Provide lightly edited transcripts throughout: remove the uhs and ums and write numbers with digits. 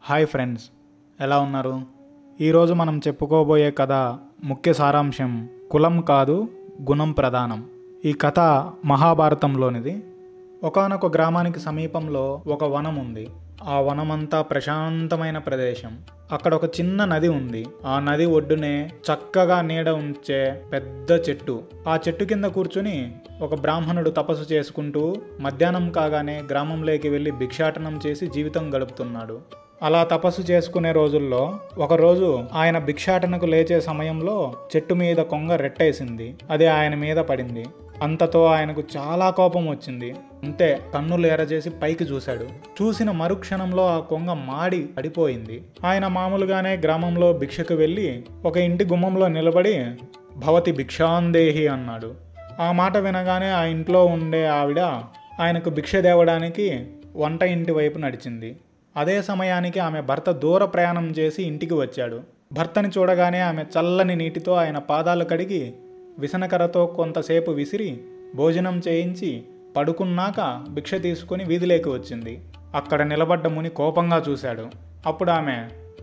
Hi friends, ఎలా ఉన్నారు? ఈరోజు మనం చెప్పుకోబోయే కథ ముఖ్య సారాంశం కులం కాదు గుణం ప్రధానం. ఈ కథ మహాభారతంలోనిది. ఒకానొక గ్రామానికి సమీపంలో ఒక వనం ఉంది. ఆ వనమంతా ప్రశాంతమైన ప్రదేశం. అక్కడ ఒక చిన్న నది ఉంది. ఆ నది ఒడ్డునే చక్కగా నీడ ఉంచే పెద్ద చెట్టు. ఆ చెట్టు కింద కూర్చుని ఒక బ్రాహ్మణుడు తపస్సు చేసుకుంటూ మధ్యాహ్నం కాగానే గ్రామంలోకి వెళ్ళి భిక్షాటనం చేసి జీవితం గడుపుతున్నాడు. అలా తపస్సు చేసుకునే రోజుల్లో ఒకరోజు ఆయన భిక్షాటనకు లేచే సమయంలో చెట్టు మీద కొంగ రెట్టేసింది. అది ఆయన మీద పడింది. అంతతో ఆయనకు చాలా కోపం వచ్చింది. అంతే, కన్నులు ఎర్రచేసి పైకి చూశాడు. చూసిన మరుక్షణంలో ఆ కొంగ మాడి పడిపోయింది. ఆయన మామూలుగానే గ్రామంలో భిక్షకు వెళ్ళి ఒక ఇంటి గుమ్మంలో నిలబడి భవతి భిక్షాందేహి అన్నాడు. ఆ మాట వినగానే ఆ ఇంట్లో ఉండే ఆవిడ ఆయనకు భిక్ష దేవడానికి వంట ఇంటి వైపు నడిచింది. అదే సమయానికి ఆమె భర్త దూర ప్రయాణం చేసి ఇంటికి వచ్చాడు. భర్తని చూడగానే ఆమె చల్లని నీటితో ఆయన పాదాలు కడిగి విసనకర్రతో కొంతసేపు విసిరి భోజనం చేయించి పడుకున్నాక భిక్ష తీసుకుని వీధిలోకి వచ్చింది. అక్కడ నిలబడ్డ ముని కోపంగా చూశాడు. అప్పుడు ఆమె,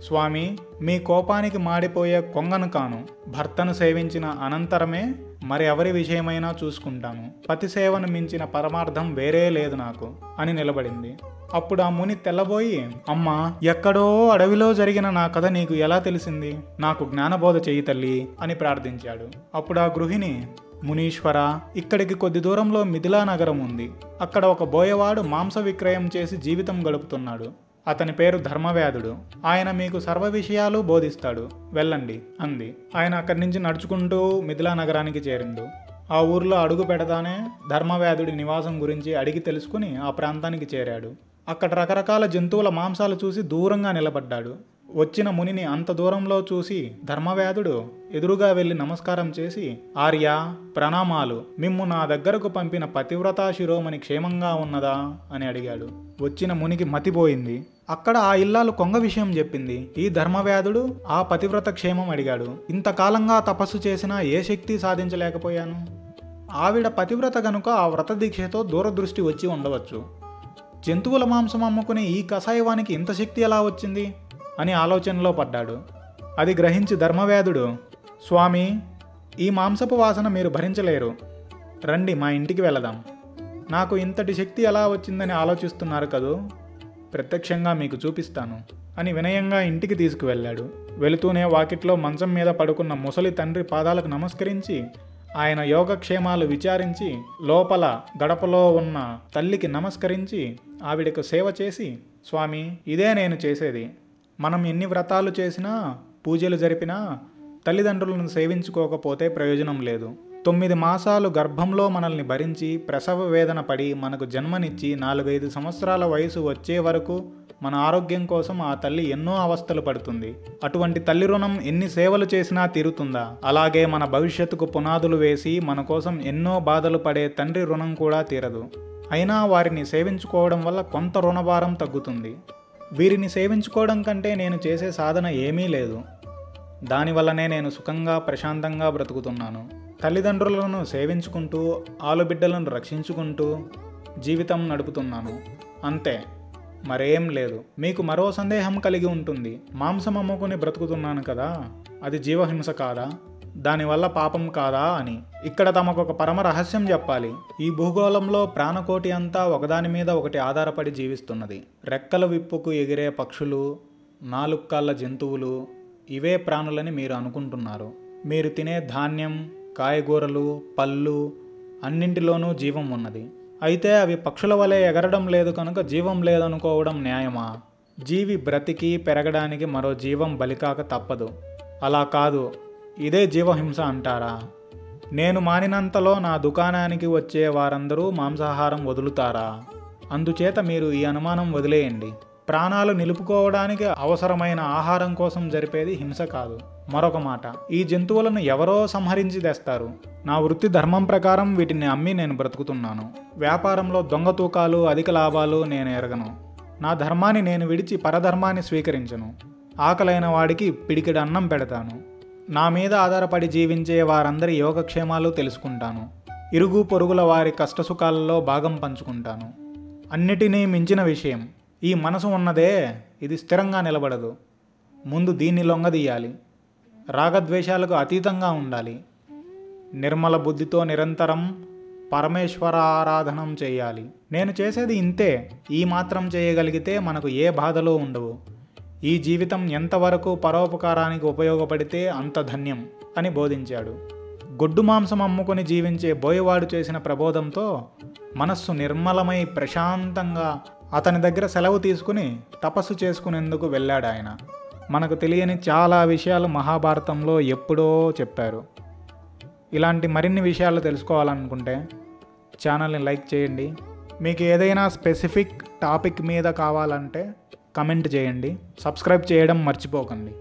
స్వామి, మీ కోపానికి మాడిపోయే కొంగను కాను. భర్తను సేవించిన అనంతరమే మరి ఎవరి విషయమైనా చూసుకుంటాను. పతి సేవను మించిన పరమార్థం వేరే లేదు నాకు అని నిలబడింది. అప్పుడు ఆ ముని తెల్లబోయి, అమ్మా, ఎక్కడో అడవిలో జరిగిన నా కథ నీకు ఎలా తెలిసింది? నాకు జ్ఞానబోధ చెయ్యి తల్లి అని ప్రార్థించాడు. అప్పుడు ఆ గృహిణి, మునీశ్వర, ఇక్కడికి కొద్ది దూరంలో మిథిలా నగరం ఉంది. అక్కడ ఒక బోయవాడు మాంస విక్రయం చేసి జీవితం గడుపుతున్నాడు. అతని పేరు ధర్మవ్యాధుడు. ఆయన మీకు సర్వ విషయాలు బోధిస్తాడు, వెళ్ళండి అంది. ఆయన అక్కడి నుంచి నడుచుకుంటూ మిథిలా నగరానికి చేరిండు. ఆ ఊర్లో అడుగు పెడతానే ధర్మవ్యాధుడి నివాసం గురించి అడిగి తెలుసుకుని ఆ ప్రాంతానికి చేరాడు. అక్కడ రకరకాల జంతువుల మాంసాలు చూసి దూరంగా నిలబడ్డాడు. వచ్చిన మునిని అంత దూరంలో చూసి ధర్మవ్యాధుడు ఎదురుగా వెళ్ళి నమస్కారం చేసి, ఆర్య, ప్రణామాలు. మిమ్ము నా దగ్గరకు పంపిన పతివ్రతా శిరోమణి క్షేమంగా ఉన్నదా అని అడిగాడు. వచ్చిన మునికి మతిపోయింది. అక్కడ ఆ ఇల్లాలు కొంగ విషయం చెప్పింది. ఈ ధర్మవ్యాధుడు ఆ పతివ్రత క్షేమం అడిగాడు. ఇంతకాలంగా తపస్సు చేసినా ఏ శక్తి సాధించలేకపోయాను. ఆవిడ పతివ్రత గనుక ఆ వ్రత దీక్షతో దూరదృష్టి వచ్చి ఉండవచ్చు. జంతువుల మాంసం అమ్ముకునే ఈ కషాయవానికి ఇంత శక్తి ఎలా వచ్చింది అని ఆలోచనలో పడ్డాడు. అది గ్రహించి ధర్మవ్యాధుడు, స్వామి, ఈ మాంసపు వాసన మీరు భరించలేరు. రండి, మా ఇంటికి వెళదాం. నాకు ఇంతటి శక్తి ఎలా వచ్చిందని ఆలోచిస్తున్నారు కదూ, ప్రత్యక్షంగా మీకు చూపిస్తాను అని వినయంగా ఇంటికి తీసుకువెళ్ళాడు. వెళుతూనే వాకిట్లో మంచం మీద పడుకున్న ముసలి తండ్రి పాదాలకు నమస్కరించి ఆయన యోగక్షేమాలు విచారించి లోపల గడపలో ఉన్న తల్లికి నమస్కరించి ఆవిడకు సేవ చేసి, స్వామి, ఇదే నేను చేసేది. మనం ఎన్ని వ్రతాలు చేసినా పూజలు జరిపినా తల్లిదండ్రులను సేవించుకోకపోతే ప్రయోజనం లేదు. 9 మాసాలు గర్భంలో మనల్ని భరించి ప్రసవ వేదన పడి మనకు జన్మనిచ్చి 4-5 సంవత్సరాల వయసు వచ్చే వరకు మన ఆరోగ్యం కోసం ఆ తల్లి ఎన్నో అవస్థలు పడుతుంది. అటువంటి తల్లి రుణం ఎన్ని సేవలు చేసినా తీరుతుందా? అలాగే మన భవిష్యత్తుకు పునాదులు వేసి మన కోసం ఎన్నో బాధలు పడే తండ్రి రుణం కూడా తీరదు. అయినా వారిని సేవించుకోవడం వల్ల కొంత రుణభారం తగ్గుతుంది. వీరిని సేవించుకోవడం కంటే నేను చేసే సాధన ఏమీ లేదు. దానివల్లనే నేను సుఖంగా ప్రశాంతంగా బ్రతుకుతున్నాను. తల్లిదండ్రులను సేవించుకుంటూ ఆలుబిడ్డలను రక్షించుకుంటూ జీవితం నడుపుతున్నాను, అంతే, మరేం లేదు. మీకు మరో సందేహం కలిగి ఉంటుంది. మాంసం అమ్ముకుని బ్రతుకుతున్నాను కదా, అది జీవహింస కాదా? దానివల్ల పాపం కాదా అని. ఇక్కడ తమకొక పరమ రహస్యం చెప్పాలి. ఈ భూగోళంలో ప్రాణకోటి అంతా ఒకదాని మీద ఒకటి ఆధారపడి జీవిస్తున్నది. రెక్కల విప్పుకు ఎగిరే పక్షులు, 4 కాళ్ళ జంతువులు, ఇవే ప్రాణులని మీరు అనుకుంటున్నారు. మీరు తినే ధాన్యం, కాయగూరలు, పళ్ళు అన్నింటిలోనూ జీవం ఉన్నది. అయితే అవి పక్షుల వలె ఎగరడం లేదు కనుక జీవం లేదనుకోవడం న్యాయమా? జీవి బ్రతికి పెరగడానికి మరో జీవం బలికాక తప్పదు. అలా కాదు, ఇదే జీవహింస అంటారా? నేను మానినంతలో నా దుకాణానికి వచ్చే వారందరూ మాంసాహారం వదులుతారా? అందుచేత మీరు ఈ అనుమానం వదిలేయండి. ప్రాణాలు నిలుపుకోవడానికి అవసరమైన ఆహారం కోసం జరిపేది హింస కాదు. మరొక మాట, ఈ జంతువులను ఎవరో సంహరించి తెస్తారు. నా వృత్తి ధర్మం ప్రకారం వీటిని అమ్మి నేను బ్రతుకుతున్నాను. వ్యాపారంలో దొంగ తూకాలు, అధిక లాభాలు నేను ఎరగను. నా ధర్మాన్ని నేను విడిచి పరధర్మాన్ని స్వీకరించను. ఆకలైన వాడికి పిడికిడి అన్నం పెడతాను. నా మీద ఆధారపడి జీవించే వారందరి యోగక్షేమాలు తెలుసుకుంటాను. ఇరుగు పొరుగుల వారి కష్టసుఖాలలో భాగం పంచుకుంటాను. అన్నిటినీ మించిన విషయం, ఈ మనసు ఉన్నదే ఇది స్థిరంగా నిలబడదు. ముందు దీన్ని లొంగదీయాలి. రాగద్వేషాలకు అతీతంగా ఉండాలి. నిర్మల బుద్ధితో నిరంతరం పరమేశ్వర ఆరాధనం చేయాలి. నేను చేసేది ఇంతే, ఈ మాత్రం చేయగలిగితే మనకు ఏ బాధలు ఉండవు. ఈ జీవితం ఎంతవరకు పరోపకారానికి ఉపయోగపడితే అంత ధన్యం అని బోధించాడు. గొడ్డు మాంసం అమ్ముకొని జీవించే బోయవాడు చేసిన ప్రబోధంతో మనస్సు నిర్మలమై ప్రశాంతంగా అతని దగ్గర సెలవు తీసుకుని తపస్సు చేసుకునేందుకు వెళ్ళాడు ఆయన. మనకు తెలియని చాలా విషయాలు మహాభారతంలో ఎప్పుడో చెప్పారు. ఇలాంటి మరిన్ని విషయాలు తెలుసుకోవాలనుకుంటే ఛానల్ని లైక్ చేయండి. మీకు ఏదైనా స్పెసిఫిక్ టాపిక్ మీద కావాలంటే కమెంట్ చేయండి. సబ్స్క్రైబ్ చేయడం మర్చిపోకండి.